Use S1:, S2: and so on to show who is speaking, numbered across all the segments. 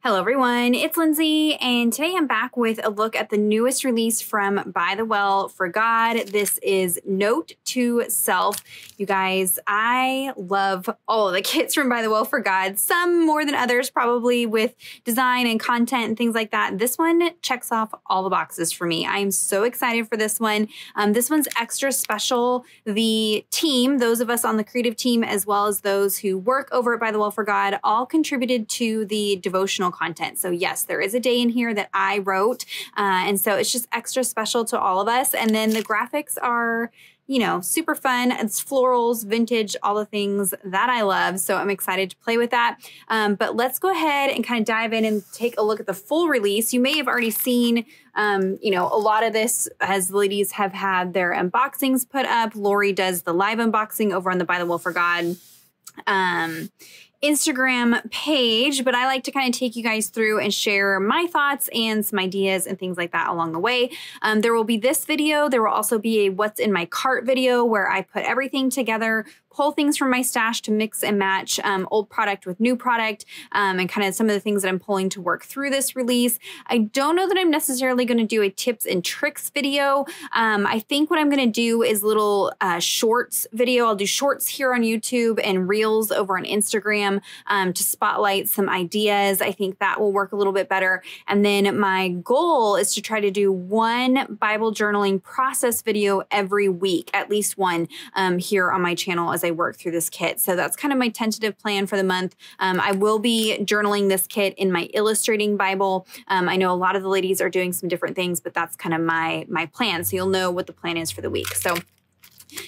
S1: Hello everyone, it's Lindsay, and today I'm back with a look at the newest release from ByTheWell4God. This is Note to Self. You guys, I love all of the kits from ByTheWell4God, some more than others probably with design and content and things like that. This one checks off all the boxes for me. I am so excited for this one. This one's extra special. The team, those of us on the creative team, as well as those who work over at ByTheWell4God, all contributed to the devotional content. So yes, there is a day in here that I wrote. And so it's just extra special to all of us. And then the graphics are, you know, super fun. It's florals, vintage, all the things that I love. So I'm excited to play with that. But let's go ahead and kind of dive in and take a look at the full release. You may have already seen, you know, a lot of this as the ladies have had their unboxings put up. Lori does the live unboxing over on the ByTheWell4God Instagram page, but I like to kind of take you guys through and share my thoughts and some ideas and things like that along the way. There will be this video. There will also be a what's in my cart video where I put everything together, pull things from my stash to mix and match old product with new product, and kind of some of the things that I'm pulling to work through this release. I don't know that I'm necessarily going to do a tips and tricks video. I think what I'm going to do is little shorts video. I'll do shorts here on YouTube and reels over on Instagram to spotlight some ideas. I think that will work a little bit better. And then my goal is to try to do one Bible journaling process video every week, at least one here on my channel as I work through this kit. So that's kind of my tentative plan for the month. I will be journaling this kit in my illustrating Bible. I know a lot of the ladies are doing some different things, but that's kind of my plan. So you'll know what the plan is for the week. So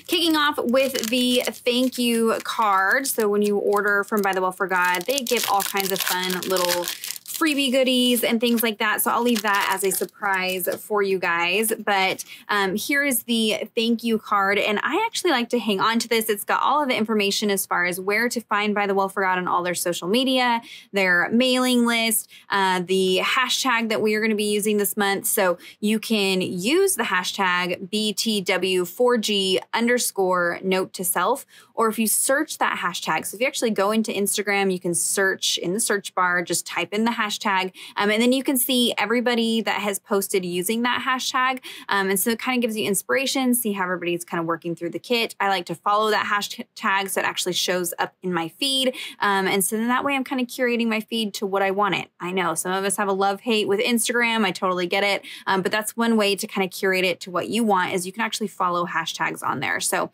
S1: kicking off with the thank you card. So when you order from ByTheWell4God, they give all kinds of fun little freebie goodies and things like that. So I'll leave that as a surprise for you guys. But here is the thank you card. And I actually like to hang on to this. It's got all of the information as far as where to find ByTheWell4God on all their social media, their mailing list, the hashtag that we are going to be using this month. So you can use the hashtag BTW4G_ note to self, or if you search that hashtag. So if you actually go into Instagram, you can search in the search bar, just type in the hashtag, and then you can see everybody that has posted using that hashtag. And so it kind of gives you inspiration, see how everybody's kind of working through the kit. I like to follow that hashtag so it actually shows up in my feed. And so then that way I'm kind of curating my feed to what I want it. I know some of us have a love-hate with Instagram. I totally get it. But that's one way to kind of curate it to what you want is you can actually follow hashtags on there. So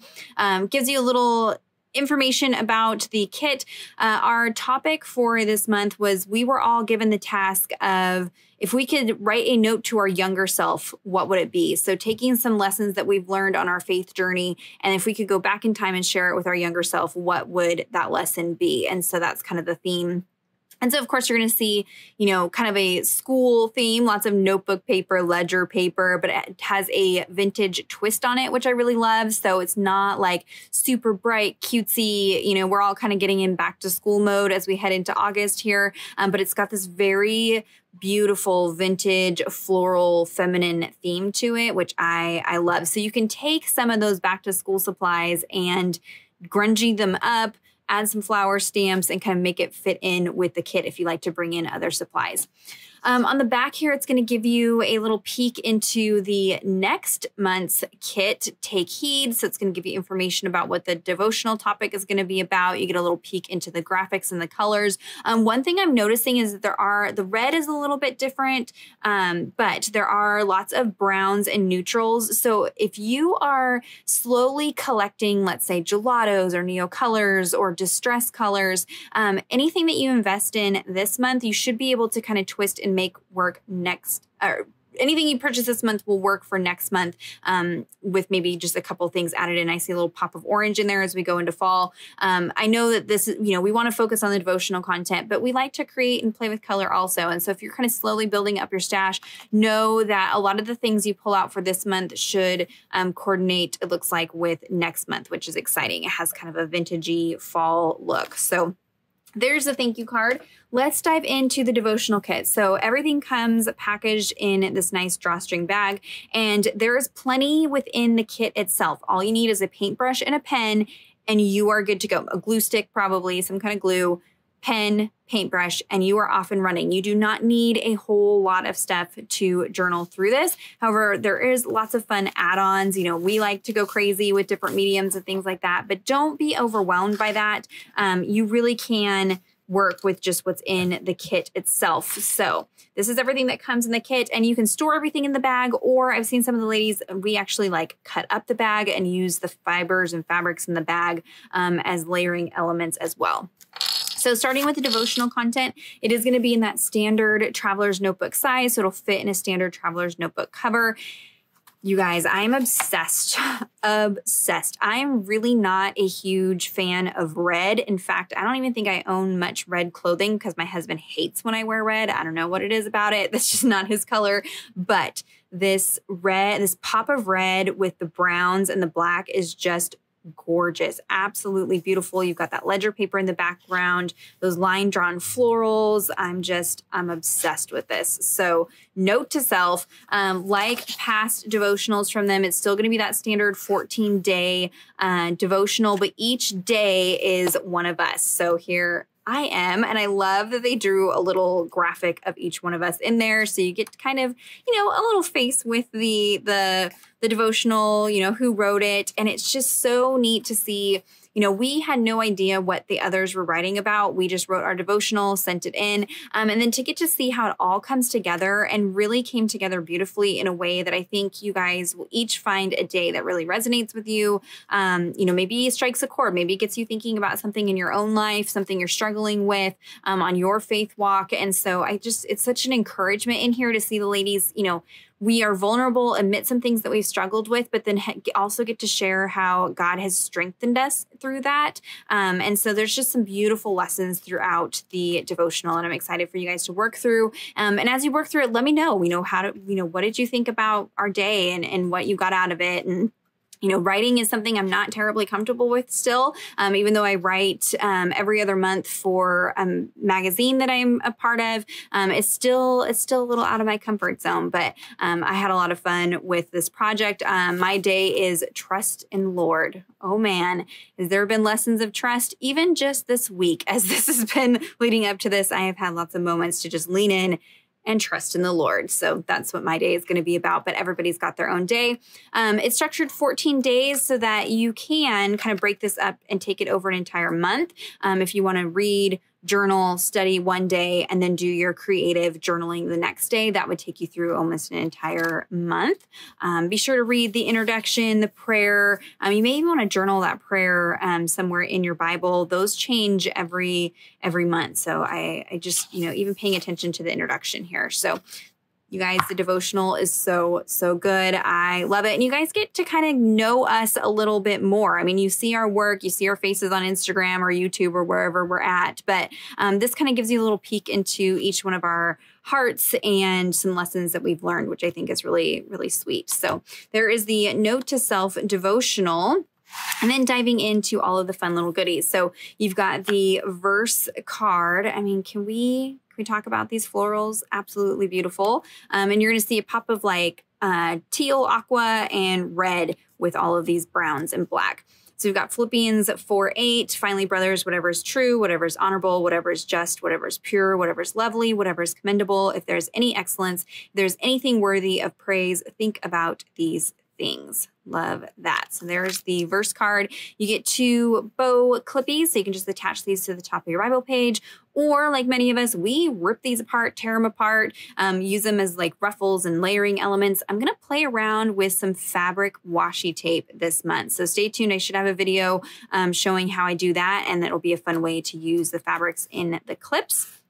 S1: gives you a little information about the kit. Our topic for this month was we were all given the task of if we could write a note to our younger self, what would it be? So taking some lessons that we've learned on our faith journey, and if we could go back in time and share it with our younger self, what would that lesson be? And so that's kind of the theme. And so, of course, you're going to see, you know, kind of a school theme, lots of notebook paper, ledger paper, but it has a vintage twist on it, which I really love. So it's not like super bright, cutesy, you know, we're all kind of getting in back to school mode as we head into August here. But it's got this very beautiful vintage floral feminine theme to it, which I love. So you can take some of those back to school supplies and grungy them up, add some flower stamps, and kind of make it fit in with the kit if you like to bring in other supplies. On the back here, it's going to give you a little peek into the next month's kit, Take Heed. So it's going to give you information about what the devotional topic is going to be about. You get a little peek into the graphics and the colors. One thing I'm noticing is that the red is a little bit different, but there are lots of browns and neutrals. So if you are slowly collecting, let's say gelatos or neo colors or distress colors, anything that you invest in this month, you should be able to kind of twist and make work next, or anything you purchase this month will work for next month with maybe just a couple things added in. I see a little pop of orange in there as we go into fall. I know that this is, you know, we want to focus on the devotional content, but we like to create and play with color also. And so if you're kind of slowly building up your stash, know that a lot of the things you pull out for this month should coordinate, it looks like, with next month, which is exciting. It has kind of a vintagey fall look. So there's a thank you card. Let's dive into the devotional kit. So everything comes packaged in this nice drawstring bag, and there is plenty within the kit itself. All you need is a paintbrush and a pen, and you are good to go. A glue stick, probably some kind of glue, pen, paintbrush, and you are off and running. You do not need a whole lot of stuff to journal through this. However, there is lots of fun add-ons. You know, we like to go crazy with different mediums and things like that, but don't be overwhelmed by that. You really can work with just what's in the kit itself. So this is everything that comes in the kit, and you can store everything in the bag, or I've seen some of the ladies, we actually like cut up the bag and use the fibers and fabrics in the bag as layering elements as well. So starting with the devotional content, it is going to be in that standard traveler's notebook size. So it'll fit in a standard traveler's notebook cover. You guys, I'm obsessed, obsessed. I am really not a huge fan of red. In fact, I don't even think I own much red clothing because my husband hates when I wear red. I don't know what it is about it. That's just not his color. But this red, this pop of red with the browns and the black is just gorgeous. Absolutely beautiful. You've got that ledger paper in the background, those line drawn florals. I'm obsessed with this. So note to self, like past devotionals from them, it's still going to be that standard 14-day devotional, but each day is one of us. So here I am, and I love that they drew a little graphic of each one of us in there. So you get kind of, you know, a little face with the devotional, you know, who wrote it. And it's just so neat to see, you know, we had no idea what the others were writing about. We just wrote our devotional, sent it in, and then to get to see how it all comes together and really came together beautifully in a way that I think you guys will each find a day that really resonates with you. You know, maybe it strikes a chord, maybe it gets you thinking about something in your own life, something you're struggling with on your faith walk. And so it's such an encouragement in here to see the ladies, you know, we are vulnerable, admit some things that we've struggled with, but then also get to share how God has strengthened us through that. And so there's just some beautiful lessons throughout the devotional, and I'm excited for you guys to work through. And as you work through it, let me know, what did you think about our day and what you got out of it? And you know, writing is something I'm not terribly comfortable with still, even though I write every other month for a magazine that I'm a part of. It's still a little out of my comfort zone, but I had a lot of fun with this project. My day is trust in Lord. Oh man, has there been lessons of trust? Even just this week, as this has been leading up to this, I have had lots of moments to just lean in and trust in the Lord. So that's what my day is going to be about, but everybody's got their own day. It's structured 14 days so that you can kind of break this up and take it over an entire month. If you want to read, journal, study one day, and then do your creative journaling the next day, that would take you through almost an entire month. Be sure to read the introduction, the prayer. You may even want to journal that prayer somewhere in your Bible. Those change every month. So I just, you know, even paying attention to the introduction here. So you guys, the devotional is so good. I love it. And you guys get to kind of know us a little bit more. I mean, you see our work, you see our faces on Instagram or YouTube or wherever we're at. But this kind of gives you a little peek into each one of our hearts and some lessons that we've learned, which I think is really, really sweet. So there is the Note to Self devotional. And then diving into all of the fun little goodies. So you've got the verse card. I mean, can we talk about these florals? Absolutely beautiful. And you're going to see a pop of like teal, aqua, and red with all of these browns and black. So we've got Philippians 4:8. Finally, brothers, whatever is true, whatever is honorable, whatever is just, whatever is pure, whatever is lovely, whatever is commendable, if there's any excellence, if there's anything worthy of praise, think about these things. Love that. So there's the verse card. You get 2 bow clippies, so you can just attach these to the top of your Bible page. Or like many of us, we rip these apart, tear them apart, use them as like ruffles and layering elements. I'm going to play around with some fabric washi tape this month. So stay tuned. I should have a video showing how I do that, and it'll be a fun way to use the fabrics in the clips.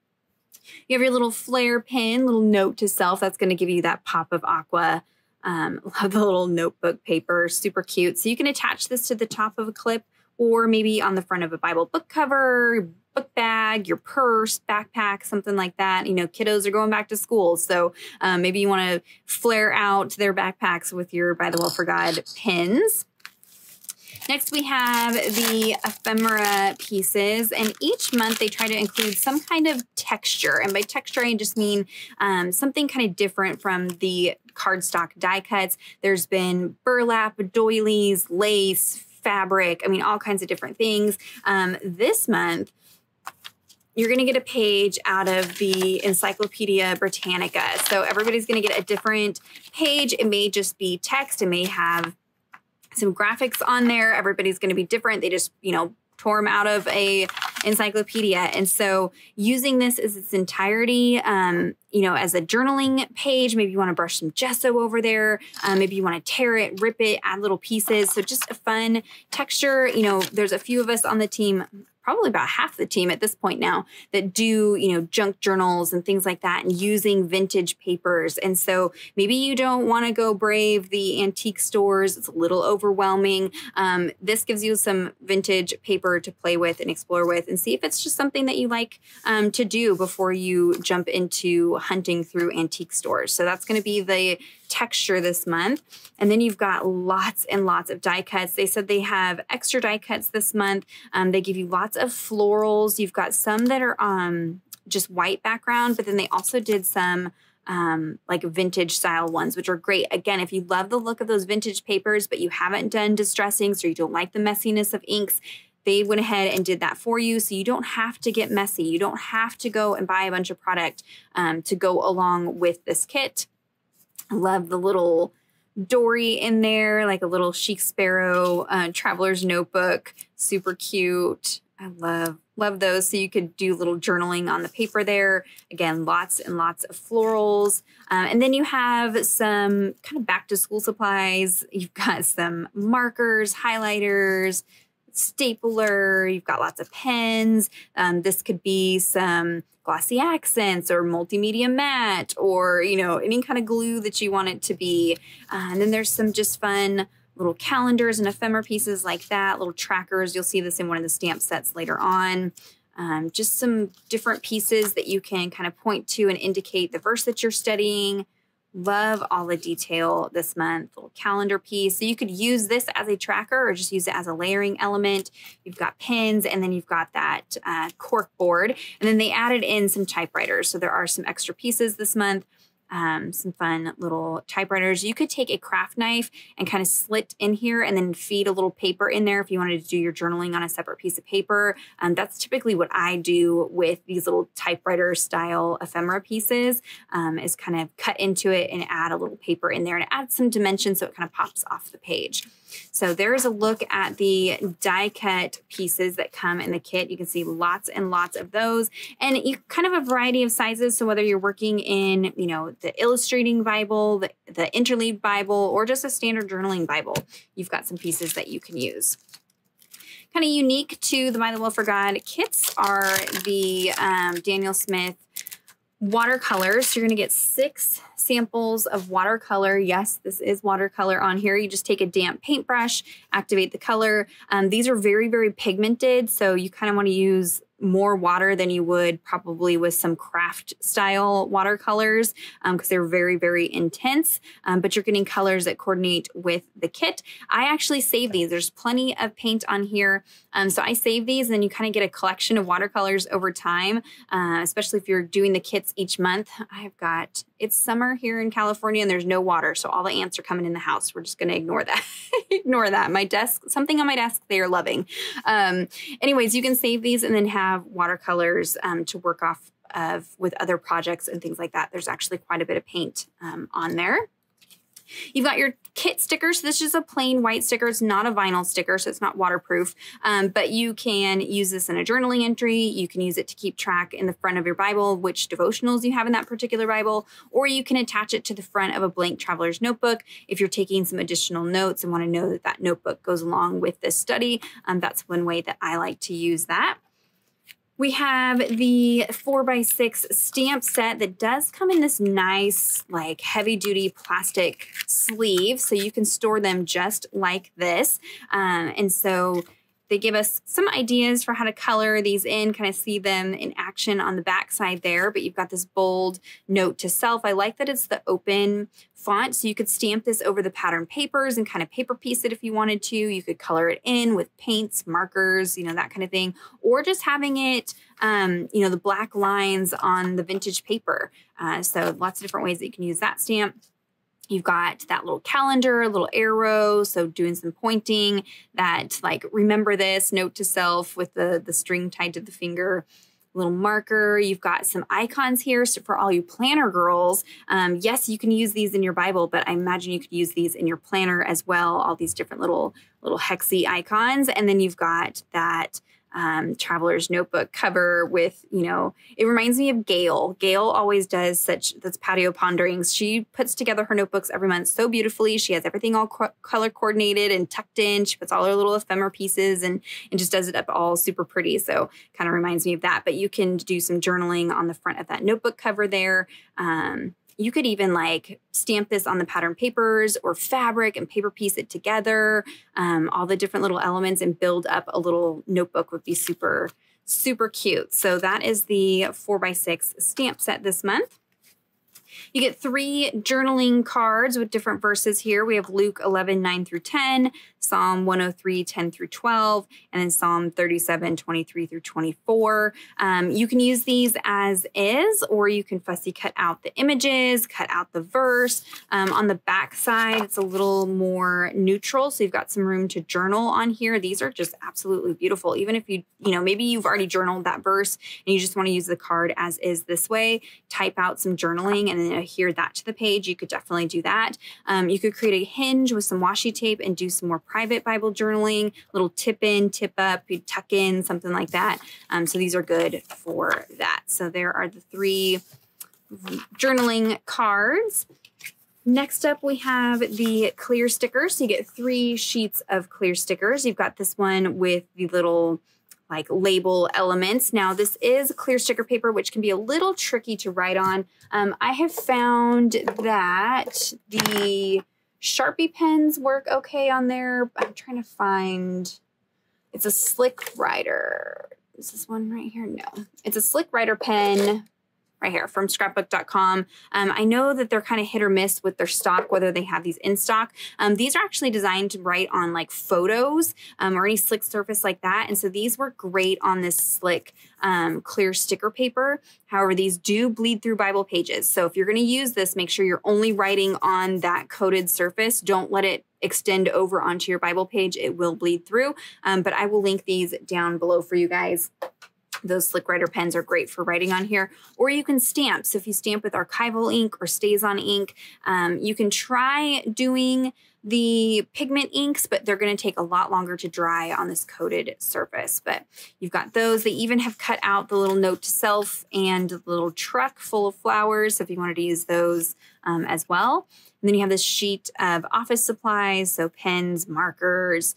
S1: You have your little flare pin, little note to self. That's going to give you that pop of aqua. Love the little notebook paper, super cute. So you can attach this to the top of a clip or maybe on the front of a Bible book cover, book bag, your purse, backpack, something like that. You know, kiddos are going back to school. So maybe you want to flare out their backpacks with your ByTheWell4God pins. Next, we have the ephemera pieces, and each month they try to include some kind of texture. And by texture, I just mean something kind of different from the cardstock die cuts. There's been burlap, doilies, lace, fabric, I mean, all kinds of different things. This month, you're going to get a page out of the Encyclopedia Britannica. So everybody's going to get a different page. It may just be text. It may have some graphics on there. Everybody's going to be different. They just, you know, tore them out of a encyclopedia. And so using this as its entirety, you know, as a journaling page, maybe you want to brush some gesso over there. Maybe you want to tear it, rip it, add little pieces. So just a fun texture. You know, there's a few of us on the team, probably about half the team at this point now, that do, you know, junk journals and things like that and using vintage papers. And so maybe you don't want to go brave the antique stores. It's a little overwhelming. This gives you some vintage paper to play with and explore with and see if it's just something that you like to do before you jump into hunting through antique stores. So that's going to be the texture this month. And then you've got lots and lots of die cuts. They said they have extra die cuts this month. They give you lots of florals. You've got some that are just white background, but then they also did some like vintage style ones, which are great. Again, if you love the look of those vintage papers, but you haven't done distressings or you don't like the messiness of inks, they went ahead and did that for you. So you don't have to get messy. You don't have to go and buy a bunch of product to go along with this kit. I love the little Dory in there, like a little chic sparrow, traveler's notebook, super cute. I love those. So you could do little journaling on the paper there. Again, lots and lots of florals. And then you have some kind of back to school supplies. You've got some markers, highlighters, stapler. You've got lots of pens. This could be some glossy accents or multimedia matte or, you know, any kind of glue that you want it to be. And then there's some just fun little calendars and ephemera pieces like that, little trackers. You'll see this in one of the stamp sets later on. Just some different pieces that you can kind of point to and indicate the verse that you're studying. Love all the detail this month, little calendar piece. So you could use this as a tracker or just use it as a layering element. You've got pins and then you've got that cork board. And then they added in some typewriters. So there are some extra pieces this month. Some fun little typewriters. You could take a craft knife and kind of slit in here and then feed a little paper in there if you wanted to do your journaling on a separate piece of paper. That's typically what I do with these little typewriter style ephemera pieces, is kind of cut into it and add a little paper in there and add some dimension so it kind of pops off the page. So there's a look at the die cut pieces that come in the kit. You can see lots and lots of those, and you kind of a variety of sizes. So whether you're working in, you know, the illustrating Bible, the interleaved Bible, or just a standard journaling Bible, you've got some pieces that you can use. Kind of unique to the By the Well for God kits are the Daniel Smith watercolors. So you're going to get 6 samples of watercolor. Yes, this is watercolor on here. You just take a damp paintbrush, activate the color. These are very, very pigmented. So you kind of want to use more water than you would probably with some craft style watercolors because they're very, very intense, but you're getting colors that coordinate with the kit. I actually save these. There's plenty of paint on here. So I save these and then you kind of get a collection of watercolors over time, especially if you're doing the kits each month. It's summer here in California and there's no water. So all the ants are coming in the house. We're just going to ignore that. Ignore that. My desk, something on my desk, they are loving. Anyways, you can save these and then have watercolors to work off of with other projects and things like that. There's actually quite a bit of paint on there. You've got your kit stickers. This is a plain white sticker. It's not a vinyl sticker, so it's not waterproof, but you can use this in a journaling entry. You can use it to keep track in the front of your Bible, which devotionals you have in that particular Bible, or you can attach it to the front of a blank traveler's notebook if you're taking some additional notes and want to know that that notebook goes along with this study. That's one way that I like to use that. We have the 4x6 stamp set that does come in this nice, like heavy-duty plastic sleeve, so you can store them just like this. And so they give us some ideas for how to color these in, kind of see them in action on the back side there, but you've got this bold note to self. I like that it's the open font, so you could stamp this over the pattern papers and kind of paper piece it if you wanted to. You could color it in with paints, markers, you know, that kind of thing, or just having it, you know, the black lines on the vintage paper. So lots of different ways that you can use that stamp. You've got that little calendar, a little arrow, so doing some pointing, that like remember this, note to self with the string tied to the finger. little marker. You've got some icons here. So for all you planner girls, yes, you can use these in your Bible, but I imagine you could use these in your planner as well. All these different little hexy icons. And then you've got that traveler's notebook cover with, you know, it reminds me of Gail. Gail always does that's patio ponderings. She puts together her notebooks every month so beautifully. She has everything all color coordinated and tucked in. She puts all her little ephemera pieces and just does it up all super pretty. So kind of reminds me of that. But you can do some journaling on the front of that notebook cover there. You could even like stamp this on the pattern papers or fabric and paper piece it together. All the different little elements and build up a little notebook would be super, super cute. So that is the 4x6 stamp set this month. You get 3 journaling cards with different verses here. We have Luke 11, 9 through 10, Psalm 103, 10 through 12, and then Psalm 37, 23 through 24. You can use these as is, or you can fussy cut out the images, cut out the verse. On the back side, it's a little more neutral, so you've got some room to journal on here. These are just absolutely beautiful. Even if you know, maybe you've already journaled that verse and you just want to use the card as is this way, type out some journaling and then adhere that to the page. You could definitely do that. You could create a hinge with some washi tape and do some more private Bible journaling, little tip in, tip up, you tuck in, something like that. So these are good for that. So there are the 3 journaling cards. Next up, we have the clear stickers. So you get 3 sheets of clear stickers. You've got this one with the little like label elements. Now this is clear sticker paper, which can be a little tricky to write on. I have found that the Sharpie pens work okay on there. I'm trying to find, it's a Slick Writer. Is this one right here? No, it's a Slick Writer pen right here from scrapbook.com. I know that they're kind of hit or miss with their stock, whether they have these in stock. These are actually designed to write on like photos or any slick surface like that. And so these work great on this slick clear sticker paper. However, these do bleed through Bible pages. So if you're going to use this, make sure you're only writing on that coated surface. Don't let it extend over onto your Bible page. It will bleed through. But I will link these down below for you guys. Those Slick Writer pens are great for writing on here, or you can stamp. So if you stamp with archival ink or stays on ink, you can try doing the pigment inks, but they're going to take a lot longer to dry on this coated surface. But you've got those. They even have cut out the little note to self and the little truck full of flowers. So if you wanted to use those as well. And then you have this sheet of office supplies. So pens, markers,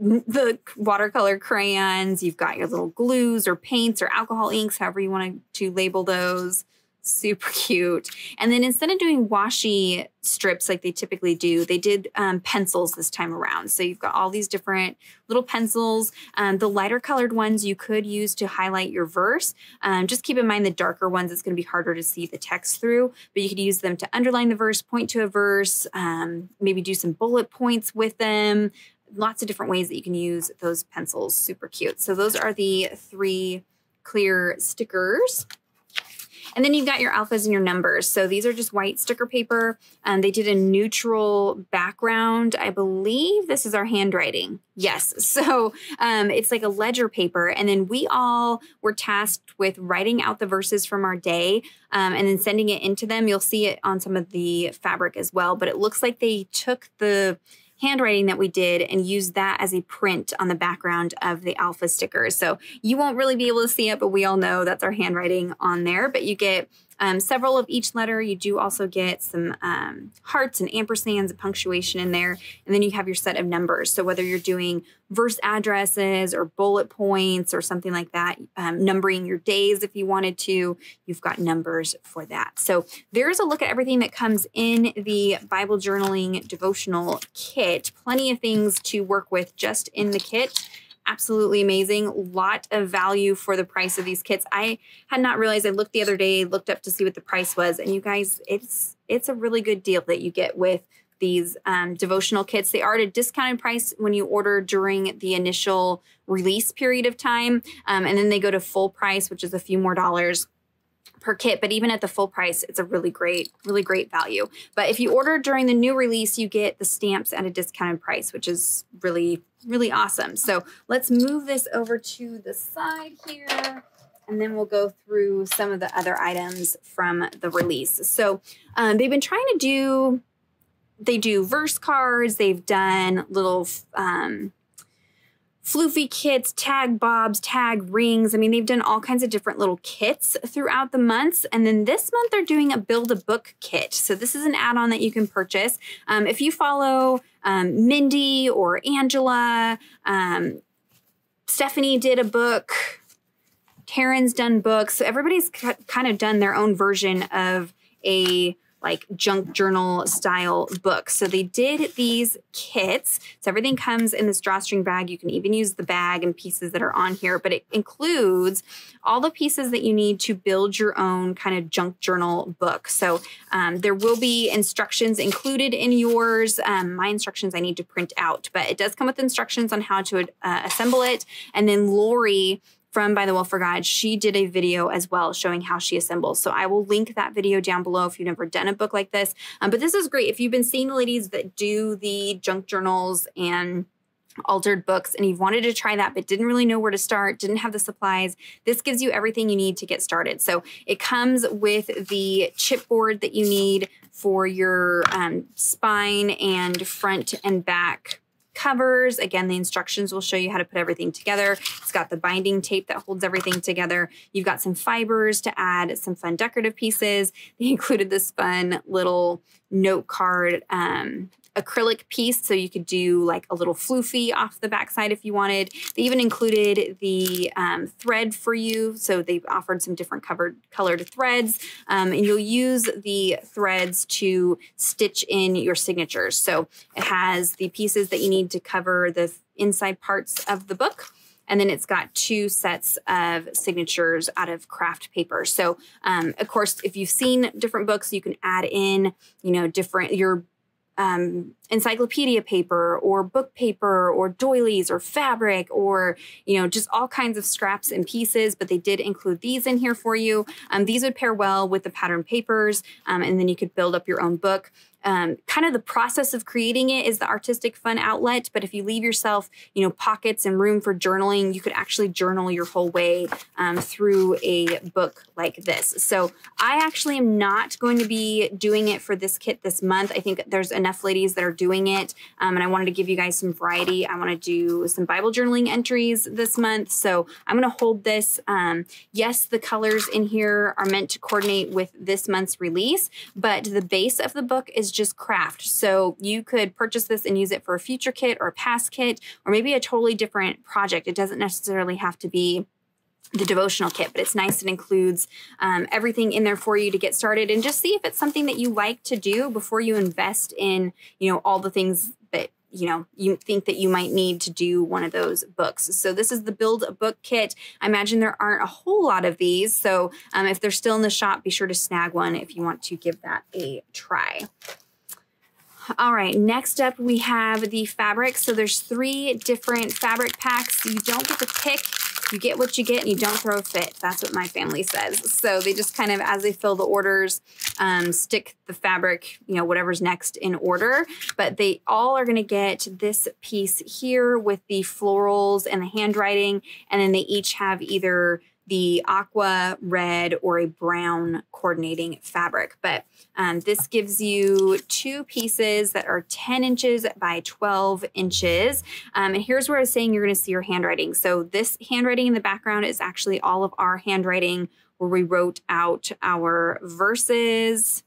S1: the watercolor crayons, you've got your little glues or paints or alcohol inks, however you want to label those. Super cute. And then instead of doing washi strips like they typically do, they did pencils this time around. So you've got all these different little pencils. The lighter colored ones you could use to highlight your verse. Just keep in mind the darker ones, it's going to be harder to see the text through, but you could use them to underline the verse, point to a verse, maybe do some bullet points with them. Lots of different ways that you can use those pencils. Super cute. So those are the 3 clear stickers. And then you've got your alphas and your numbers. So these are just white sticker paper. They did a neutral background. I believe this is our handwriting. Yes. So it's like a ledger paper. And then we all were tasked with writing out the verses from our day and then sending it into them. You'll see it on some of the fabric as well. But it looks like they took the handwriting that we did and use that as a print on the background of the alpha stickers. So you won't really be able to see it, but we all know that's our handwriting on there. But you get several of each letter. You do also get some hearts and ampersands and punctuation in there. And then you have your set of numbers. So whether you're doing verse addresses or bullet points or something like that, numbering your days if you wanted to, you've got numbers for that. So there's a look at everything that comes in the Bible journaling devotional kit. Plenty of things to work with just in the kit. Absolutely amazing. Lot of value for the price of these kits. I had not realized. I looked the other day, looked up to see what the price was. And you guys, it's a really good deal that you get with these devotional kits. They are at a discounted price when you order during the initial release period of time. And then they go to full price, which is a few more dollars per kit, but even at the full price, it's a really great value. But if you order during the new release, you get the stamps at a discounted price, which is really, really awesome. So let's move this over to the side here, and then we'll go through some of the other items from the release. So they've been trying to do, they do verse cards, they've done little floofy kits, tag bobs, tag rings. I mean, they've done all kinds of different little kits throughout the months. And then this month they're doing a build a book kit. So this is an add-on that you can purchase. If you follow Mindy or Angela, Stephanie did a book, Taryn's done books. So everybody's kind of done their own version of a like junk journal style book. So they did these kits. So everything comes in this drawstring bag. You can even use the bag and pieces that are on here, but it includes all the pieces that you need to build your own kind of junk journal book. So there will be instructions included in yours. My instructions I need to print out, but it does come with instructions on how to assemble it. And then Lori from ByTheWell4God, she did a video as well showing how she assembles. So I will link that video down below if you've never done a book like this. But this is great. If you've been seeing the ladies that do the junk journals and altered books and you've wanted to try that but didn't really know where to start, didn't have the supplies, this gives you everything you need to get started. So it comes with the chipboard that you need for your spine and front and back covers. Again, the instructions will show you how to put everything together. It's got the binding tape that holds everything together. You've got some fibers to add some fun decorative pieces. They included this fun little note card acrylic piece, so you could do like a little floofy off the backside if you wanted. They even included the thread for you, so they've offered some different colored threads, and you'll use the threads to stitch in your signatures. So it has the pieces that you need to cover the inside parts of the book, and then it's got 2 sets of signatures out of craft paper. So of course, if you've seen different books, you can add in, you know, your encyclopedia paper or book paper or doilies or fabric or, you know, just all kinds of scraps and pieces, but they did include these in here for you. These would pair well with the pattern papers, and then you could build up your own book. Kind of the process of creating it is the artistic fun outlet, but if you leave yourself, you know, pockets and room for journaling, you could actually journal your whole way through a book like this. So I actually am not going to be doing it for this kit this month. I think there's enough ladies that are doing it, and I wanted to give you guys some variety. I want to do some Bible journaling entries this month, so I'm going to hold this. Yes, the colors in here are meant to coordinate with this month's release, but the base of the book is just craft. So you could purchase this and use it for a future kit or a past kit, or maybe a totally different project. It doesn't necessarily have to be the devotional kit, but it's nice. It includes everything in there for you to get started and just see if it's something that you like to do before you invest in, you know, all the things that, you know, you think that you might need to do one of those books. So this is the Build a Book Kit. I imagine there aren't a whole lot of these. So if they're still in the shop, be sure to snag one if you want to give that a try. All right, next up we have the fabric. So there's 3 different fabric packs. You don't get to pick. You get what you get and you don't throw a fit. That's what my family says. So they just kind of, as they fill the orders, stick the fabric, you know, whatever's next in order. But they all are going to get this piece here with the florals and the handwriting. And then they each have either the aqua, red, or a brown coordinating fabric. But this gives you 2 pieces that are 10 inches by 12 inches. And here's where I was saying you're going to see your handwriting. So this handwriting in the background is actually all of our handwriting where we wrote out our verses.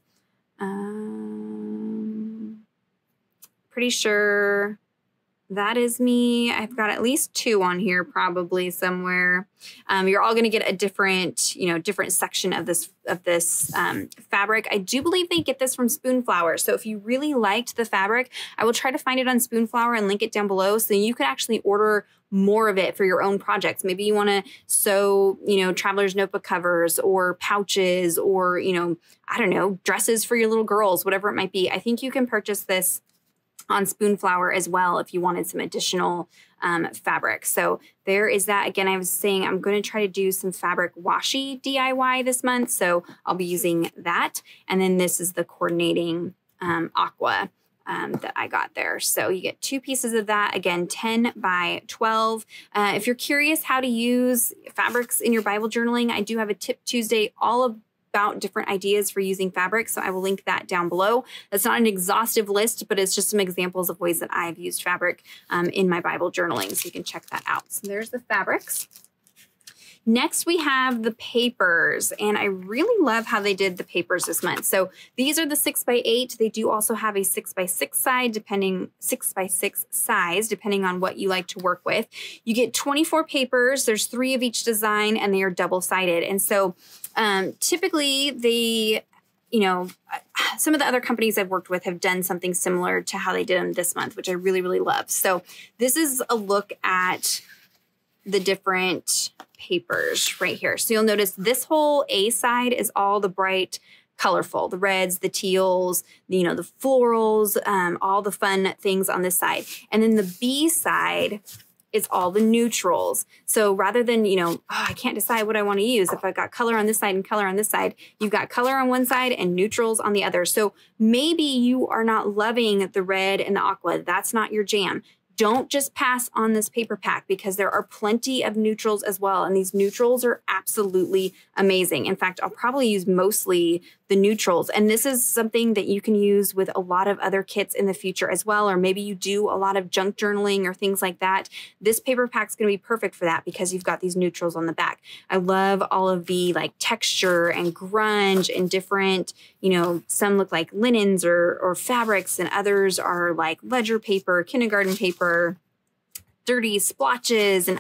S1: Pretty sure that is me. I've got at least 2 on here probably somewhere. You're all going to get a different, you know, different section of this fabric. I do believe they get this from Spoonflower. So if you really liked the fabric, I will try to find it on Spoonflower and link it down below so you can actually order more of it for your own projects. Maybe you want to sew, you know, traveler's notebook covers or pouches or, you know, I don't know, dresses for your little girls, whatever it might be. I think you can purchase this on Spoonflower as well if you wanted some additional fabric. So there is that. Again, I was saying I'm going to try to do some fabric washi DIY this month. So I'll be using that. And then this is the coordinating aqua that I got there. So you get 2 pieces of that, again, 10 by 12. If you're curious how to use fabrics in your Bible journaling, I do have a Tip Tuesday all about different ideas for using fabric. So I will link that down below. That's not an exhaustive list, but it's just some examples of ways that I've used fabric in my Bible journaling. So you can check that out. So there's the fabrics. Next, we have the papers, and I really love how they did the papers this month. So these are the 6x8. They do also have a 6x6 size, depending on what you like to work with. You get 24 papers. There's 3 of each design, and they are double-sided. And so typically they, you know, some of the other companies I've worked with have done something similar to how they did them this month, which I really, really love. So this is a look at the different papers right here. So you'll notice this whole A side is all the bright, colorful, the reds, the teals, you know, the florals, all the fun things on this side. And then the B side is all the neutrals. So rather than, you know, oh, I can't decide what I want to use. If I've got color on this side and color on this side, you've got color on one side and neutrals on the other. So maybe you are not loving the red and the aqua. That's not your jam. Don't just pass on this paper pack, because there are plenty of neutrals as well. And these neutrals are absolutely amazing. In fact, I'll probably use mostly the neutrals. And this is something that you can use with a lot of other kits in the future as well. Or maybe you do a lot of junk journaling or things like that. This paper pack is going to be perfect for that, because you've got these neutrals on the back. I love all of the like texture and grunge and different, you know, some look like linens or fabrics, and others are like ledger paper, kindergarten paper, dirty splotches. And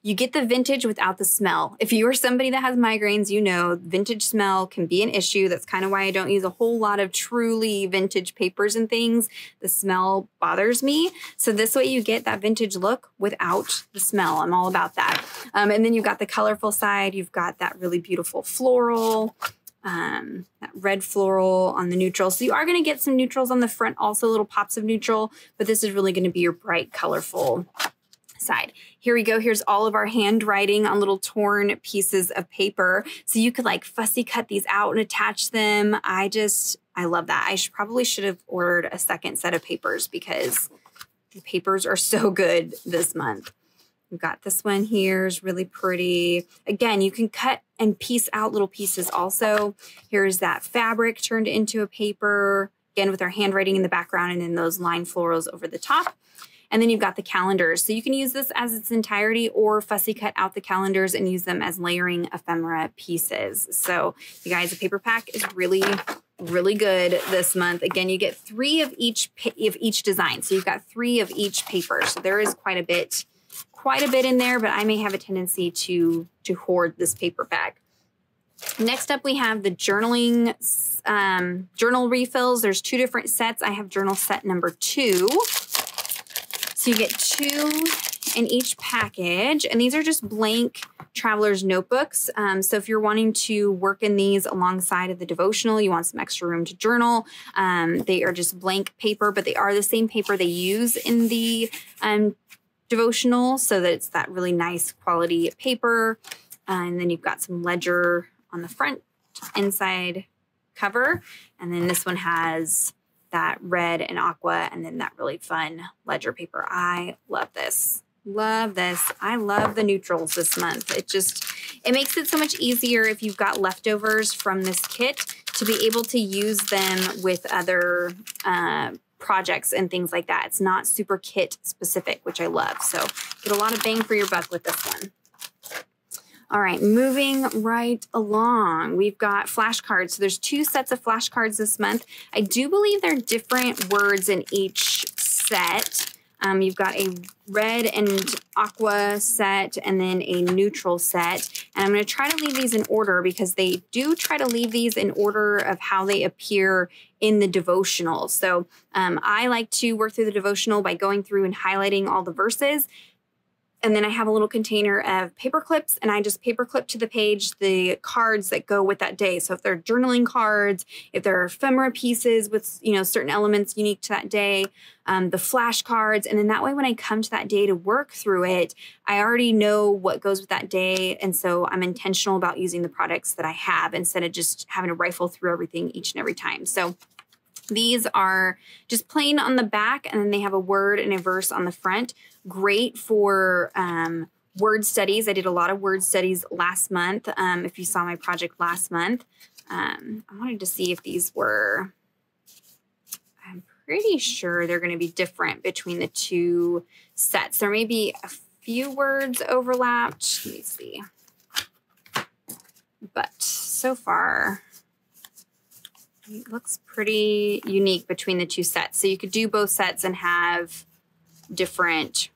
S1: you get the vintage without the smell. If you are somebody that has migraines, you know, vintage smell can be an issue. That's kind of why I don't use a whole lot of truly vintage papers and things. The smell bothers me. So this way you get that vintage look without the smell. I'm all about that. And then you've got the colorful side. You've got that really beautiful floral, that red floral on the neutral. So you are going to get some neutrals on the front, also little pops of neutral, but this is really going to be your bright, colorful side. Here we go. Here's all of our handwriting on little torn pieces of paper. So you could like fussy cut these out and attach them. I love that. I probably should have ordered a second set of papers, because the papers are so good this month. We've got this one here is really pretty. Again, you can cut and piece out little pieces also. Here's that fabric turned into a paper, again with our handwriting in the background, and then those line florals over the top. And then you've got the calendars. So you can use this as its entirety, or fussy cut out the calendars and use them as layering ephemera pieces. So you guys, the paper pack is really, really good this month. Again, you get 3 of each design. So you've got 3 of each paper. So there is quite a bit in there, but I may have a tendency to hoard this paper pack. Next up, we have the journaling journal refills. There's 2 different sets. I have journal set number 2. So you get 2 in each package, and these are just blank traveler's notebooks. So if you're wanting to work in these alongside of the devotional, you want some extra room to journal. They are just blank paper, but they are the same paper they use in the devotional, so that it's that really nice quality paper. And then you've got some ledger on the front inside cover. And then this one has that red and aqua, and then that really fun ledger paper. I love this. Love this. I love the neutrals this month. It makes it so much easier if you've got leftovers from this kit to be able to use them with other projects and things like that. It's not super kit specific, which I love. So get a lot of bang for your buck with this one. All right, moving right along, we've got flashcards. So there's 2 sets of flashcards this month. I do believe there are different words in each set. You've got a red and aqua set, and then a neutral set. And I'm going to try to leave these in order, because they do try to leave these in order of how they appear in the devotional. So I like to work through the devotional by going through and highlighting all the verses. And then I have a little container of paper clips, and I just paper clip to the page the cards that go with that day. So if they're journaling cards, if they're ephemera pieces with, you know, certain elements unique to that day, the flashcards. And then that way, when I come to that day to work through it, I already know what goes with that day. And so I'm intentional about using the products that I have instead of just having to rifle through everything each and every time. So these are just plain on the back, and then they have a word and a verse on the front. Great for word studies. I did a lot of word studies last month. If you saw my project last month, I wanted to see if these were, I'm pretty sure they're going to be different between the two sets. There may be a few words overlapped. Let me see. But so far, it looks pretty unique between the two sets. So you could do both sets and have different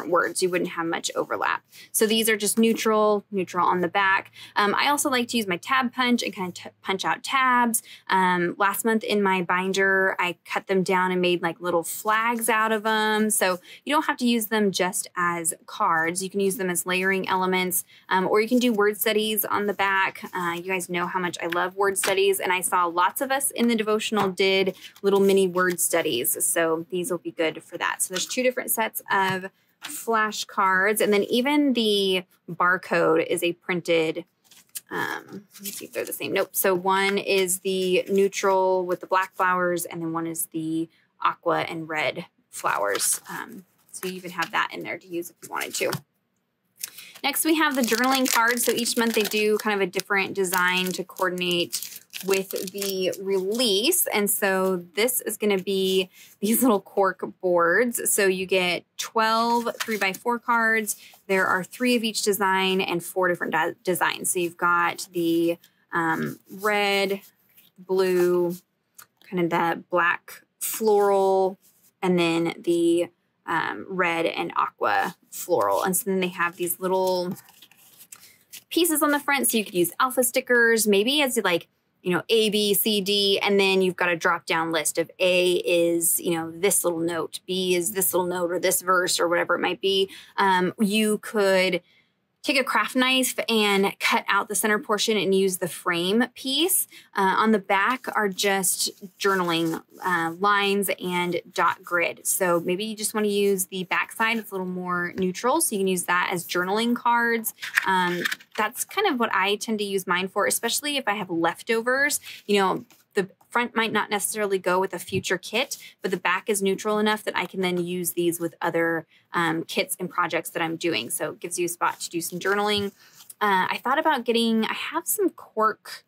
S1: words. You wouldn't have much overlap. So these are just neutral on the back. I also like to use my tab punch and kind of punch out tabs. Last month in my binder, I cut them down and made like little flags out of them. So you don't have to use them just as cards. You can use them as layering elements, or you can do word studies on the back. You guys know how much I love word studies, and I saw lots of us in the devotional did little mini word studies. So these will be good for that. So there's two different sets of flashcards, and then even the barcode is a printed, let me see if they're the same. Nope. So one is the neutral with the black flowers, and then one is the aqua and red flowers. So you even have that in there to use if you wanted to. Next, we have the journaling cards. So each month they do kind of a different design to coordinate with the release. And so this is going to be these little cork boards. So you get 12 3x4 cards. There are 3 of each design and 4 different designs. So you've got the red, blue, kind of that black floral, and then the red and aqua floral. And so then they have these little pieces on the front. So you could use alpha stickers, maybe as like, you know, A, B, C, D, and then you've got a drop down list of A is, you know, this little note, B is this little note or this verse or whatever it might be. You could take a craft knife and cut out the center portion and use the frame piece. On the back are just journaling lines and dot grid. So maybe you just want to use the back side. It's a little more neutral, so you can use that as journaling cards. That's kind of what I tend to use mine for, especially if I have leftovers. You know, the front might not necessarily go with a future kit, but the back is neutral enough that I can then use these with other kits and projects that I'm doing. So it gives you a spot to do some journaling. I thought about I have some cork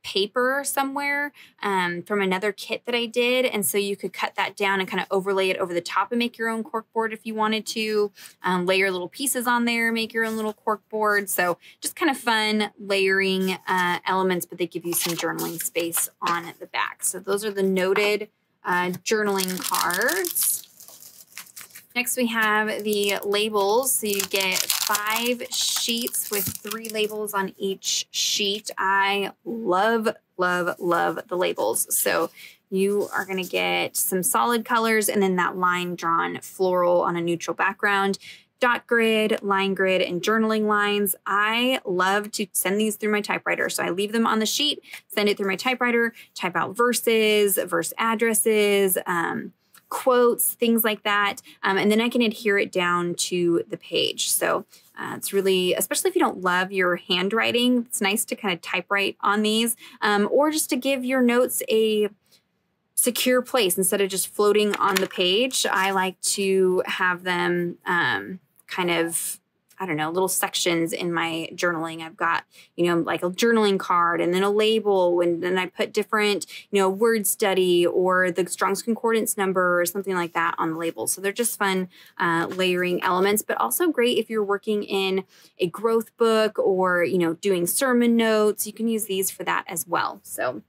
S1: paper somewhere from another kit that I did. And so you could cut that down and kind of overlay it over the top and make your own cork board if you wanted to. Layer little pieces on there, make your own little cork board. So just kind of fun layering elements, but they give you some journaling space on the back. So those are the noted journaling cards. Next, we have the labels. So you get 5 sheets with 3 labels on each sheet. I love, love, love the labels. So you are going to get some solid colors and then that line drawn floral on a neutral background. Dot grid, line grid, and journaling lines. I love to send these through my typewriter. So I leave them on the sheet, send it through my typewriter, type out verses, verse addresses, quotes, things like that. And then I can adhere it down to the page. So it's really, especially if you don't love your handwriting, it's nice to kind of typewrite on these, or just to give your notes a secure place instead of just floating on the page. I like to have them kind of, I don't know, little sections in my journaling. I've got, you know, like a journaling card and then a label, and then I put different, you know, word study or the Strong's Concordance number or something like that on the label. So they're just fun layering elements, but also great if you're working in a growth book or, you know, doing sermon notes. You can use these for that as well. So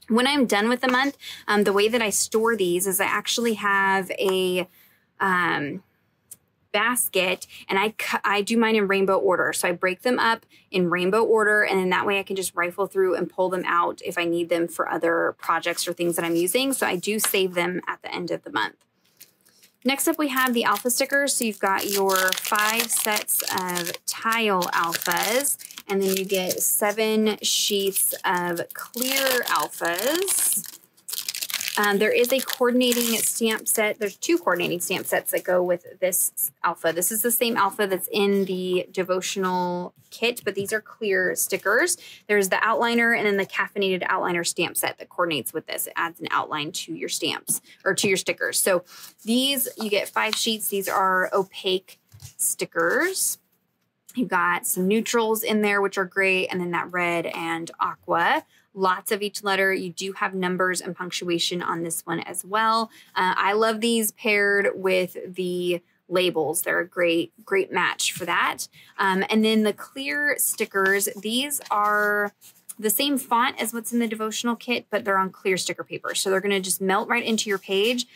S1: when I'm done with the month, the way that I store these is I actually have a basket, and I do mine in rainbow order. So I break them up in rainbow order, and then that way I can just rifle through and pull them out if I need them for other projects or things that I'm using. So I do save them at the end of the month. Next up, we have the alpha stickers. So you've got your 5 sets of tile alphas, and then you get 7 sheets of clear alphas. There is a coordinating stamp set. There's 2 coordinating stamp sets that go with this alpha. This is the same alpha that's in the devotional kit, but these are clear stickers. There's the outliner and then the caffeinated outliner stamp set that coordinates with this. It adds an outline to your stamps or to your stickers. So these, you get 5 sheets. These are opaque stickers. You've got some neutrals in there, which are great, and then that red and aqua. Lots of each letter. You do have numbers and punctuation on this one as well. I love these paired with the labels. They're a great match for that. And then the clear stickers, these are the same font as what's in the devotional kit, but they're on clear sticker paper. So they're going to just melt right into your page.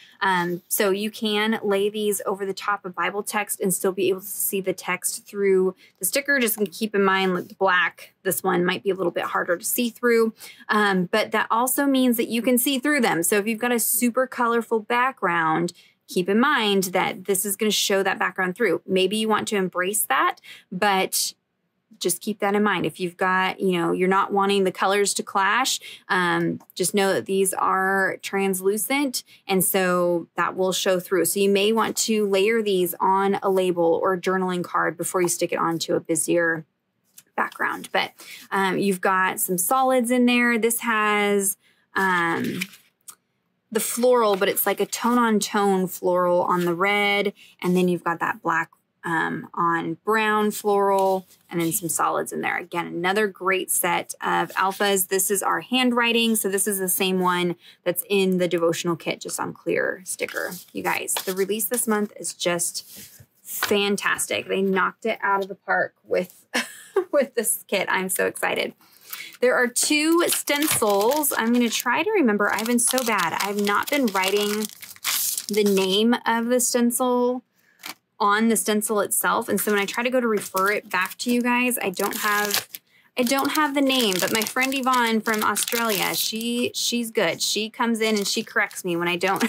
S1: So you can lay these over the top of Bible text and still be able to see the text through the sticker. Just keep in mind, like black, this one might be a little bit harder to see through, but that also means that you can see through them. So if you've got a super colorful background, keep in mind that this is going to show that background through. Maybe you want to embrace that, but just keep that in mind. If you've got, you're not wanting the colors to clash, just know that these are translucent, and so that will show through. So you may want to layer these on a label or a journaling card before you stick it onto a busier background. But you've got some solids in there. This has the floral, but it's like a tone-on-tone floral on the red, and then you've got that black on brown floral, and then some solids in there. Again, another great set of alphas. This is our handwriting. So this is the same one that's in the devotional kit, just on clear sticker. You guys, the release this month is just fantastic. They knocked it out of the park with, with this kit. I'm so excited. There are 2 stencils. I'm going to try to remember. I've been so bad. I have not been writing the name of the stencil on the stencil itself, and so when I try to go to refer it back to you guys, I don't have the name. But my friend Yvonne from Australia, she's good. She comes in and she corrects me when I don't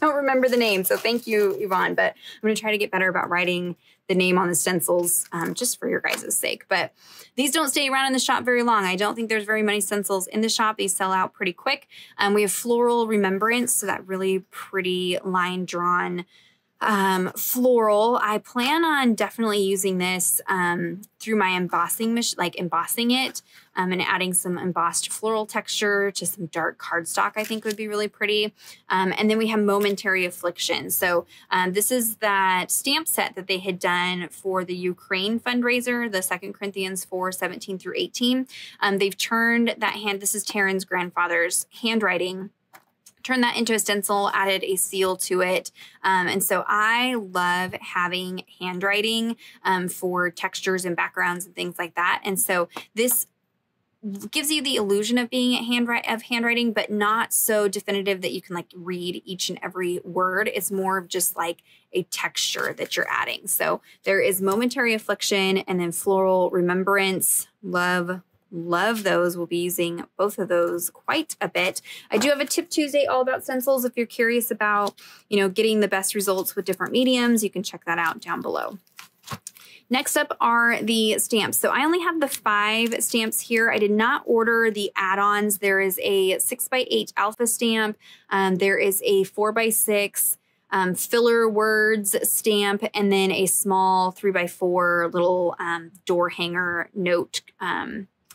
S1: remember the name. So thank you, Yvonne. But I'm going to try to get better about writing the name on the stencils, just for your guys' sake. But these don't stay around in the shop very long. I don't think there's very many stencils in the shop. They sell out pretty quick. We have floral remembrance, so that really pretty line drawn floral. I plan on definitely using this through my embossing machine, like embossing it and adding some embossed floral texture to some dark cardstock. I think would be really pretty. And then we have Momentary Affliction. So this is that stamp set that they had done for the Ukraine fundraiser, the 2 Corinthians 4:17 through 18. They've turned that this is Taryn's grandfather's handwriting, turned that into a stencil, added a seal to it. And so I love having handwriting for textures and backgrounds and things like that. And so this gives you the illusion of being handwriting, but not so definitive that you can like read each and every word. It's more of just like a texture that you're adding. So there is Momentary Affliction and then Floral Remembrance. Love those. We'll be using both of those quite a bit. I do have a Tip Tuesday all about stencils. If you're curious about, getting the best results with different mediums, you can check that out down below. Next up are the stamps. So I only have the 5 stamps here. I did not order the add-ons. There is a 6x8 alpha stamp. There is a 4x6 filler words stamp, and then a small 3x4 little door hanger note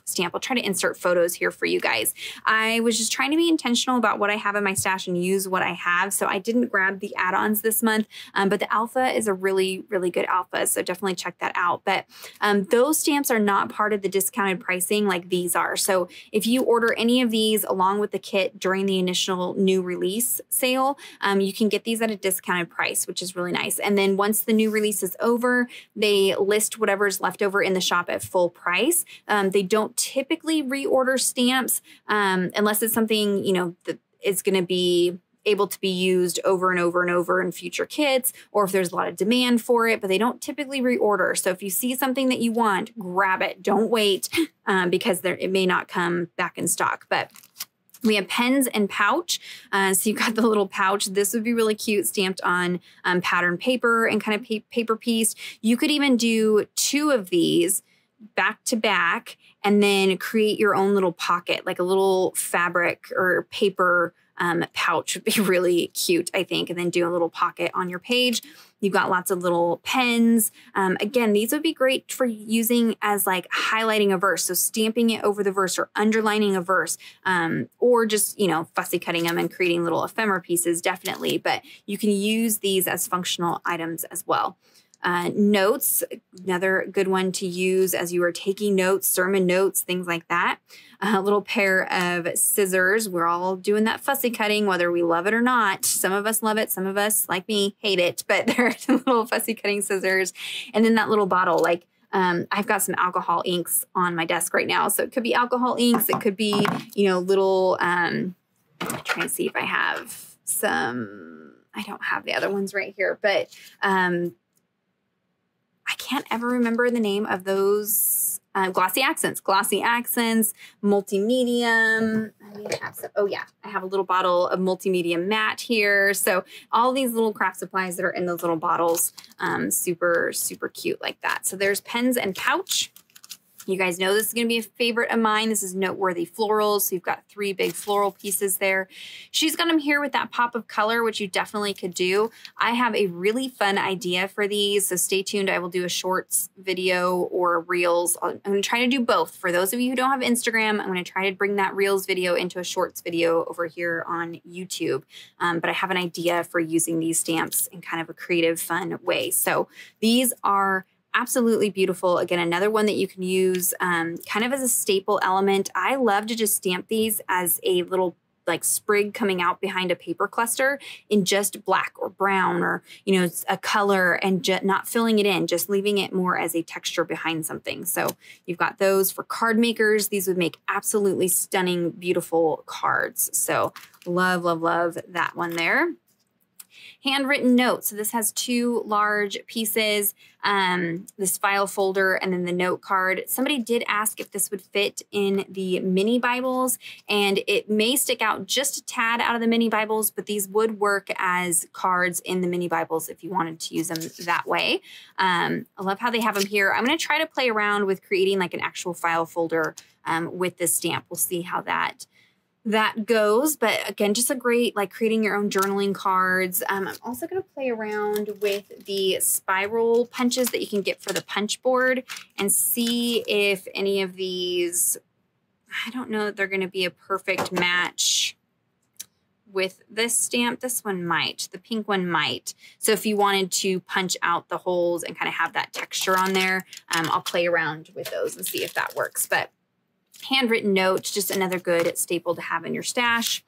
S1: stamp. I'll try to insert photos here for you guys. I was just trying to be intentional about what I have in my stash and use what I have. So I didn't grab the add-ons this month, but the alpha is a really, really good alpha. So definitely check that out. But those stamps are not part of the discounted pricing like these are. So if you order any of these along with the kit during the initial new release sale, you can get these at a discounted price, which is really nice. And then once the new release is over, they list whatever's left over in the shop at full price. They don't typically reorder stamps unless it's something, that is going to be able to be used over and over and over in future kits, or if there's a lot of demand for it, but they don't typically reorder. So if you see something that you want, grab it. Don't wait because it may not come back in stock. But We have pens and pouch. So you've got the little pouch. This would be really cute, stamped on pattern paper and kind of paper piece. You could even do 2 of these back to back and then create your own little pocket, like a little fabric or paper pouch would be really cute, I think. And then do a little pocket on your page. You've got lots of little pens. Again, these would be great for using as like highlighting a verse. So stamping it over the verse or underlining a verse, or just, you know, fussy cutting them and creating little ephemera pieces, definitely. But you can use these as functional items as well. Notes, another good one to use as you are taking notes, sermon notes, things like that. A little pair of scissors. We're all doing that fussy cutting, whether we love it or not. Some of us love it. Some of us, like me, hate it, but they're little fussy cutting scissors. And then that little bottle, like, I've got some alcohol inks on my desk right now. So it could be alcohol inks. It could be, you know, little, I'm trying to see if I have some, I don't have the other ones right here, but, I can't ever remember the name of those glossy accents, multi-medium. I may have some, oh yeah, I have a little bottle of multimedia matte here. So all these little craft supplies that are in those little bottles, super, super cute like that. So there's pens and pouch. You guys know this is going to be a favorite of mine. This is Noteworthy Florals. So you've got 3 big floral pieces there. She's got them here with that pop of color, which you definitely could do. I have a really fun idea for these, so stay tuned. I will do a shorts video or reels. I'm going to try to do both. For those of you who don't have Instagram, I'm going to try to bring that reels video into a shorts video over here on YouTube. But I have an idea for using these stamps in kind of a creative, fun way. So these are absolutely beautiful. Again, another one that you can use kind of as a staple element. I love to just stamp these as a little like sprig coming out behind a paper cluster in just black or brown or, you know, a color, and not filling it in, just leaving it more as a texture behind something. So you've got those for card makers. These would make absolutely stunning, beautiful cards. So love, love, love that one there. Handwritten notes. So this has 2 large pieces, this file folder, and then the note card. Somebody did ask if this would fit in the mini Bibles, and it may stick out just a tad out of the mini Bibles, but these would work as cards in the mini Bibles if you wanted to use them that way. I love how they have them here. I'm going to try to play around with creating like an actual file folder with this stamp. We'll see how that goes. But again, just a great, like creating your own journaling cards. I'm also going to play around with the spiral punches that you can get for the punch board and see if any of these, I don't know that they're going to be a perfect match with this stamp. This one might, the pink one might. So if you wanted to punch out the holes and kind of have that texture on there, I'll play around with those and see if that works. But handwritten notes, just another good staple to have in your stash.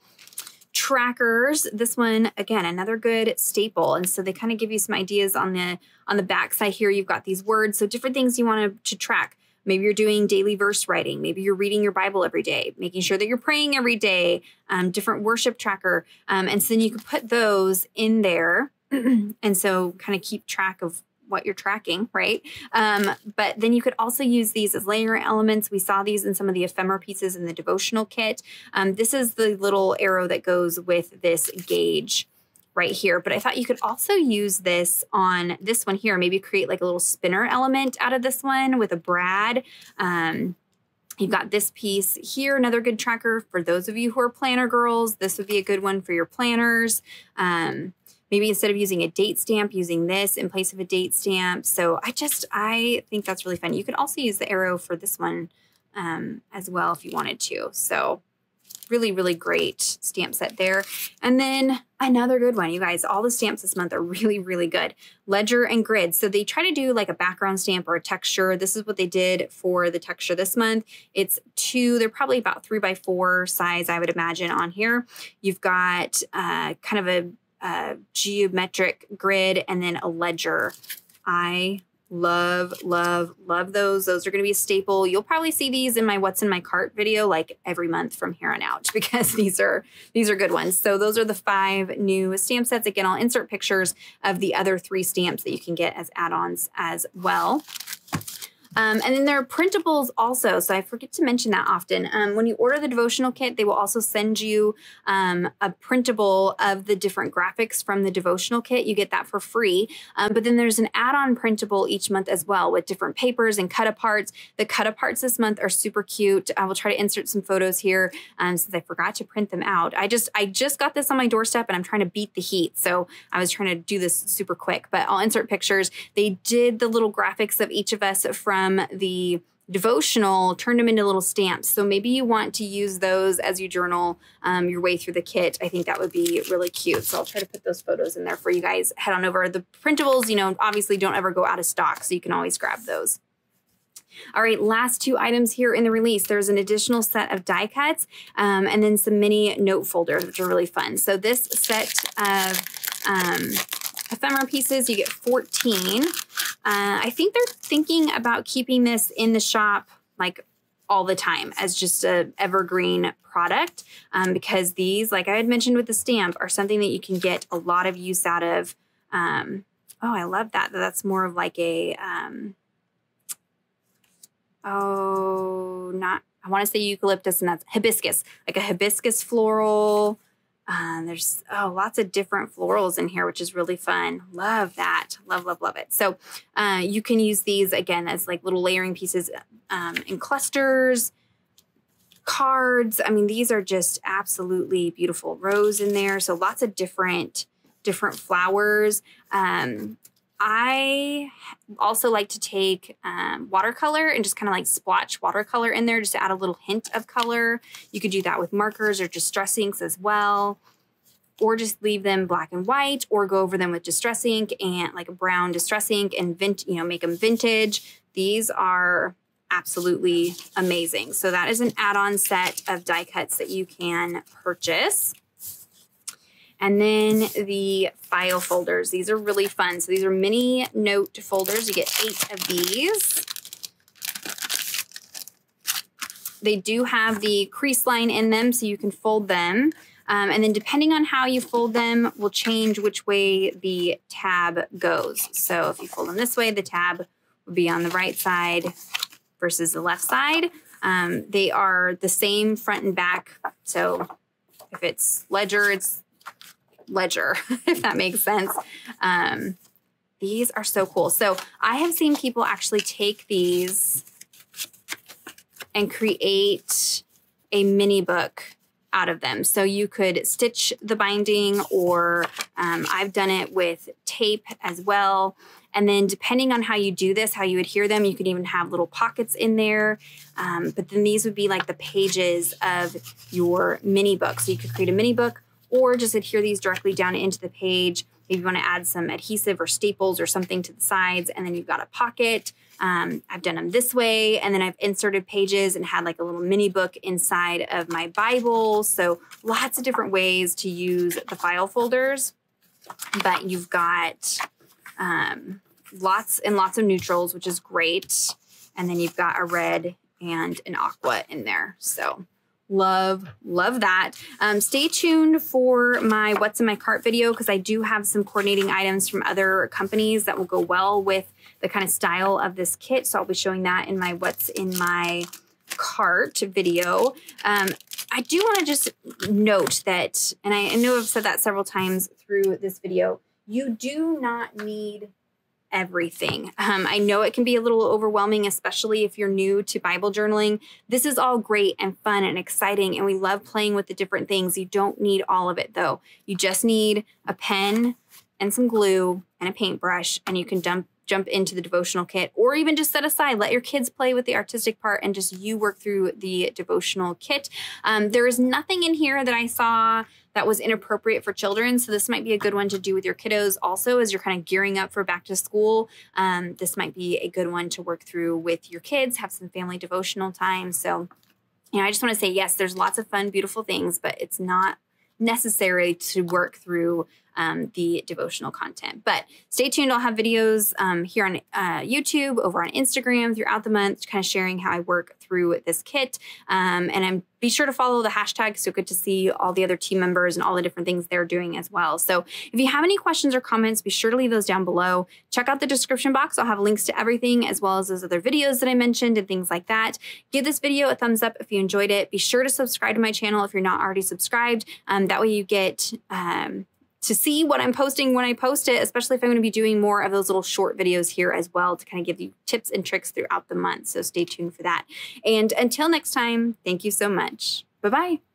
S1: Trackers, this one, again, another good staple. And so they kind of give you some ideas on the back side here. You've got these words, so different things you want to track. Maybe you're doing daily verse writing. Maybe you're reading your Bible every day, making sure that you're praying every day, different worship tracker. And so then you can put those in there. And so kind of keep track of what you're tracking, right? But then you could also use these as layering elements. We saw these in some of the ephemera pieces in the devotional kit. This is the little arrow that goes with this gauge right here. But I thought you could also use this on this one here, maybe create like a little spinner element out of this one with a brad. You've got this piece here, another good tracker for those of you who are planner girls. This would be a good one for your planners. Maybe instead of using a date stamp, using this in place of a date stamp. So I think that's really fun. You could also use the arrow for this one as well if you wanted to. So really, really great stamp set there. And then another good one, you guys, all the stamps this month are really, really good. Ledger and grid. So they try to do like a background stamp or a texture. This is what they did for the texture this month. It's they're probably about 3x4 size, I would imagine, on here. You've got kind of a geometric grid and then a ledger. I love, love, love those. Those are going to be a staple. You'll probably see these in my What's in My Cart video like every month from here on out because these are good ones. So those are the 5 new stamp sets. Again, I'll insert pictures of the other 3 stamps that you can get as add-ons as well. And then there are printables also. So I forget to mention that often. When you order the devotional kit, they will also send you a printable of the different graphics from the devotional kit. You get that for free. But then there's an add-on printable each month as well with different papers and cut-aparts. The cut-aparts this month are super cute. I will try to insert some photos here since I forgot to print them out. I just got this on my doorstep and I'm trying to beat the heat. So I was trying to do this super quick, but I'll insert pictures. They did the little graphics of each of us from the devotional, turned them into little stamps. So maybe you want to use those as you journal your way through the kit. I think that would be really cute. So I'll try to put those photos in there for you guys. Head on over. The printables, you know, obviously don't ever go out of stock, so you can always grab those. All right, last two items here in the release. There's an additional set of die cuts and then some mini note folders, which are really fun. So this set of ephemera pieces, you get 14. I think they're thinking about keeping this in the shop like all the time as just a evergreen product because these, like I had mentioned with the stamp, are something that you can get a lot of use out of. Oh, I love that. That's more of like a, I want to say eucalyptus, and that's hibiscus, like a hibiscus floral. There's lots of different florals in here, which is really fun. Love that. Love, love, love it. So you can use these again as like little layering pieces in clusters, cards. I mean, these are just absolutely beautiful. Rose in there. So lots of different flowers. I also like to take watercolor and just kind of like splotch watercolor in there just to add a little hint of color. You could do that with markers or distress inks as well, or just leave them black and white, or go over them with distress ink and like a brown distress ink and make them vintage. These are absolutely amazing. So that is an add-on set of die cuts that you can purchase. And then the file folders. These are really fun. So these are mini note folders. You get 8 of these. They do have the crease line in them, so you can fold them. And then depending on how you fold them will change which way the tab goes. So if you fold them this way, the tab would be on the right side versus the left side. They are the same front and back. So if it's ledger, it's ledger, if that makes sense. These are so cool. So I have seen people actually take these and create a mini book out of them. So you could stitch the binding, or I've done it with tape as well. And then depending on how you do this, how you adhere them, you could even have little pockets in there. But then these would be like the pages of your mini book. So you could create a mini book, or just adhere these directly down into the page. If you want to add some adhesive or staples or something to the sides, and then you've got a pocket. I've done them this way, and then I've inserted pages and had like a little mini book inside of my Bible. So lots of different ways to use the file folders, but you've got lots and lots of neutrals, which is great. And then you've got a red and an aqua in there. So love, love that. Stay tuned for my What's in My Cart video, because I do have some coordinating items from other companies that will go well with the kind of style of this kit. So I'll be showing that in my What's in My Cart video. I do want to just note that, and I know I've said that several times through this video, you do not need everything. I know it can be a little overwhelming, especially if you're new to Bible journaling. This is all great and fun and exciting, and we love playing with the different things. You don't need all of it though. You just need a pen and some glue and a paintbrush, and you can jump into the devotional kit, or even just set aside, let your kids play with the artistic part and just you work through the devotional kit. There is nothing in here that I saw that was inappropriate for children. So this might be a good one to do with your kiddos also as you're kind of gearing up for back to school. This might be a good one to work through with your kids, have some family devotional time. So, I just want to say, yes, there's lots of fun, beautiful things, but it's not necessary to work through the devotional content. But stay tuned. I'll have videos here on YouTube, over on Instagram throughout the month, kind of sharing how I work through this kit. Be sure to follow the hashtag. So good to see all the other team members and all the different things they're doing as well. So if you have any questions or comments, be sure to leave those down below. Check out the description box. I'll have links to everything, as well as those other videos that I mentioned and things like that. Give this video a thumbs up if you enjoyed it. Be sure to subscribe to my channel if you're not already subscribed. That way you get to see what I'm posting when I post it, especially if I'm going to be doing more of those little short videos here as well to kind of give you tips and tricks throughout the month. So stay tuned for that. And until next time, thank you so much. Bye-bye.